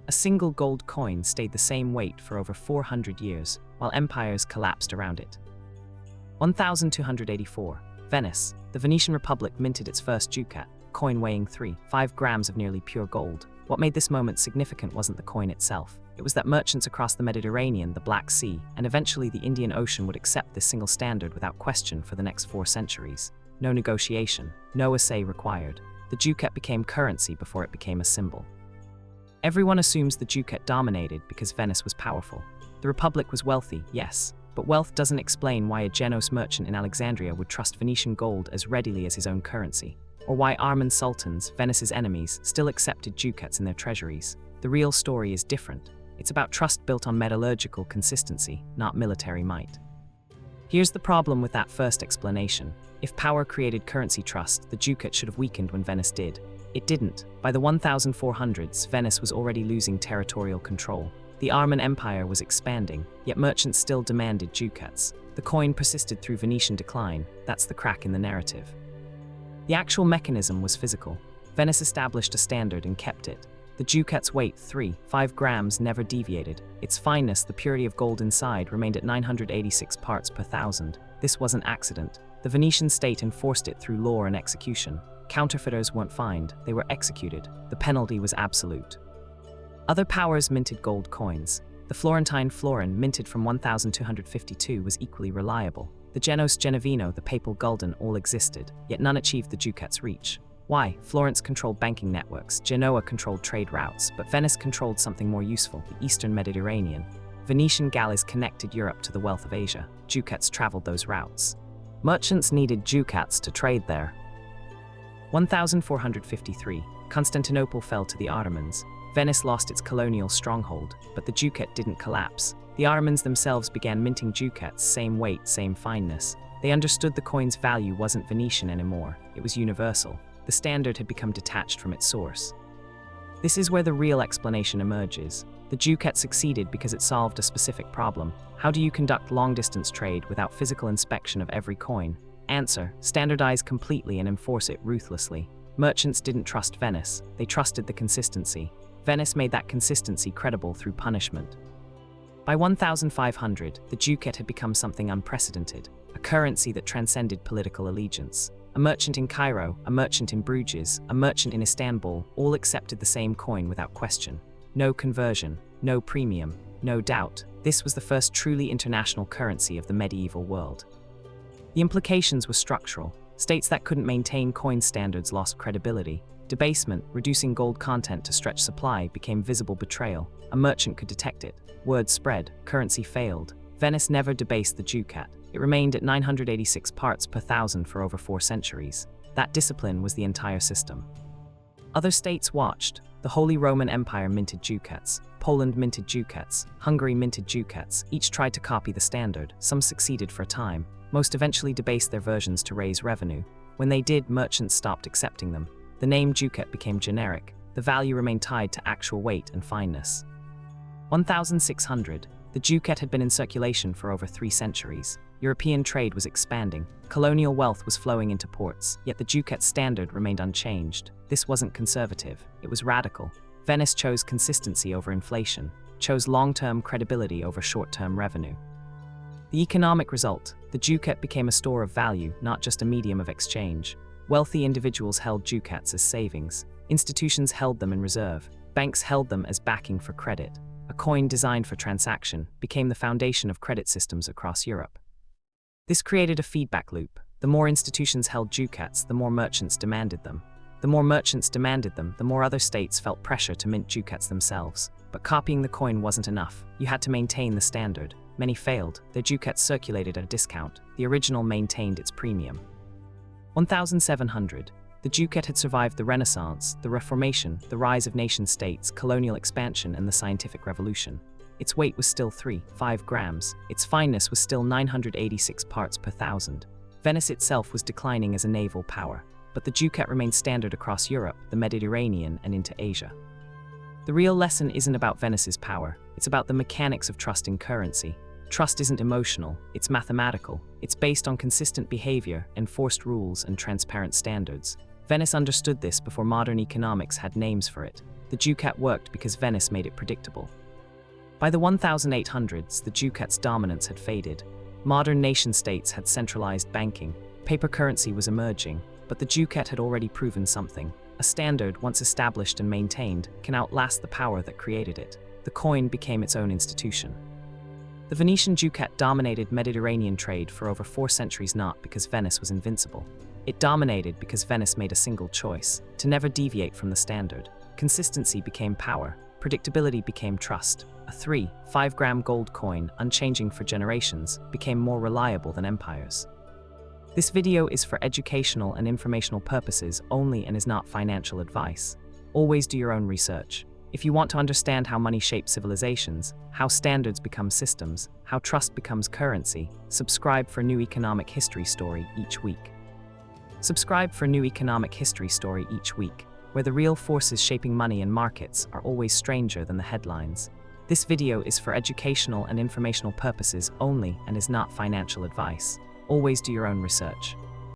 A single gold coin stayed the same weight for over 400 years, while empires collapsed around it. 1284. Venice. The Venetian Republic minted its first ducat, coin weighing 3.5 grams of nearly pure gold. What made this moment significant wasn't the coin itself. It was that merchants across the Mediterranean, the Black Sea, and eventually the Indian Ocean would accept this single standard without question for the next 4 centuries. No negotiation, no assay required. The ducat became currency before it became a symbol. Everyone assumes the ducat dominated because Venice was powerful. The Republic was wealthy, yes, but wealth doesn't explain why a Genoese merchant in Alexandria would trust Venetian gold as readily as his own currency, or why Armenian sultans, Venice's enemies, still accepted ducats in their treasuries. The real story is different. It's about trust built on metallurgical consistency, not military might. Here's the problem with that first explanation. If power created currency trust, the ducat should have weakened when Venice did. It didn't. By the 1400s, Venice was already losing territorial control. The Armenian Empire was expanding, yet merchants still demanded ducats. The coin persisted through Venetian decline. That's the crack in the narrative. The actual mechanism was physical. Venice established a standard and kept it. The ducat's weight, 3.5 grams, never deviated. Its fineness, the purity of gold inside, remained at 986 parts per thousand. This wasn't accident. The Venetian state enforced it through law and execution. Counterfeiters weren't fined, they were executed. The penalty was absolute. Other powers minted gold coins. The Florentine florin, minted from 1252, was equally reliable. The Genoese Genovino, the papal gulden, all existed, yet none achieved the ducat's reach. Why? Florence controlled banking networks, Genoa controlled trade routes, but Venice controlled something more useful, the Eastern Mediterranean. Venetian galleys connected Europe to the wealth of Asia. Ducats traveled those routes. Merchants needed ducats to trade there. 1453. Constantinople fell to the Ottomans. Venice lost its colonial stronghold, but the ducat didn't collapse. The Ottomans themselves began minting ducats, same weight, same fineness. They understood the coin's value wasn't Venetian anymore, it was universal. The standard had become detached from its source. This is where the real explanation emerges. The ducat succeeded because it solved a specific problem. How do you conduct long-distance trade without physical inspection of every coin? Answer: standardize completely and enforce it ruthlessly. Merchants didn't trust Venice, they trusted the consistency. Venice made that consistency credible through punishment. By 1500, the ducat had become something unprecedented, a currency that transcended political allegiance. A merchant in Cairo, a merchant in Bruges, a merchant in Istanbul, all accepted the same coin without question. No conversion, no premium, no doubt. This was the first truly international currency of the medieval world. The implications were structural. States that couldn't maintain coin standards lost credibility. Debasement, reducing gold content to stretch supply, became visible betrayal. A merchant could detect it. Word spread, currency failed. Venice never debased the ducat. It remained at 986 parts per thousand for over 4 centuries. That discipline was the entire system. Other states watched. The Holy Roman Empire minted ducats. Poland minted ducats. Hungary minted ducats. Each tried to copy the standard. Some succeeded for a time. Most eventually debased their versions to raise revenue. When they did, merchants stopped accepting them. The name ducat became generic. The value remained tied to actual weight and fineness. 1600. The ducat had been in circulation for over 3 centuries. European trade was expanding. Colonial wealth was flowing into ports, yet the ducat standard remained unchanged. This wasn't conservative, it was radical. Venice chose consistency over inflation, chose long-term credibility over short-term revenue. The economic result: the ducat became a store of value, not just a medium of exchange. Wealthy individuals held ducats as savings. Institutions held them in reserve. Banks held them as backing for credit. A coin designed for transaction became the foundation of credit systems across Europe. This created a feedback loop. The more institutions held ducats, the more merchants demanded them. The more merchants demanded them, the more other states felt pressure to mint ducats themselves. But copying the coin wasn't enough. You had to maintain the standard. Many failed. Their ducats circulated at a discount. The original maintained its premium. 1700. The ducat had survived the Renaissance, the Reformation, the rise of nation-states, colonial expansion, and the scientific revolution. Its weight was still 3.5 grams. Its fineness was still 986 parts per thousand. Venice itself was declining as a naval power, but the ducat remained standard across Europe, the Mediterranean, and into Asia. The real lesson isn't about Venice's power. It's about the mechanics of trust in currency. Trust isn't emotional, it's mathematical. It's based on consistent behavior, enforced rules, and transparent standards. Venice understood this before modern economics had names for it. The ducat worked because Venice made it predictable. By the 1800s, the ducat's dominance had faded. Modern nation-states had centralized banking. Paper currency was emerging, but the ducat had already proven something. A standard, once established and maintained, can outlast the power that created it. The coin became its own institution. The Venetian Ducat dominated Mediterranean trade for over 4 centuries, not because Venice was invincible. It dominated because Venice made a single choice: to never deviate from the standard. Consistency became power. Predictability became trust. A 5-gram gold coin, unchanging for generations, became more reliable than empires. This video is for educational and informational purposes only and is not financial advice. Always do your own research. If you want to understand how money shapes civilizations, how standards become systems, how trust becomes currency, subscribe for new economic history story each week. Subscribe for new economic history story each week, where the real forces shaping money and markets are always stranger than the headlines. This video is for educational and informational purposes only and is not financial advice. Always do your own research.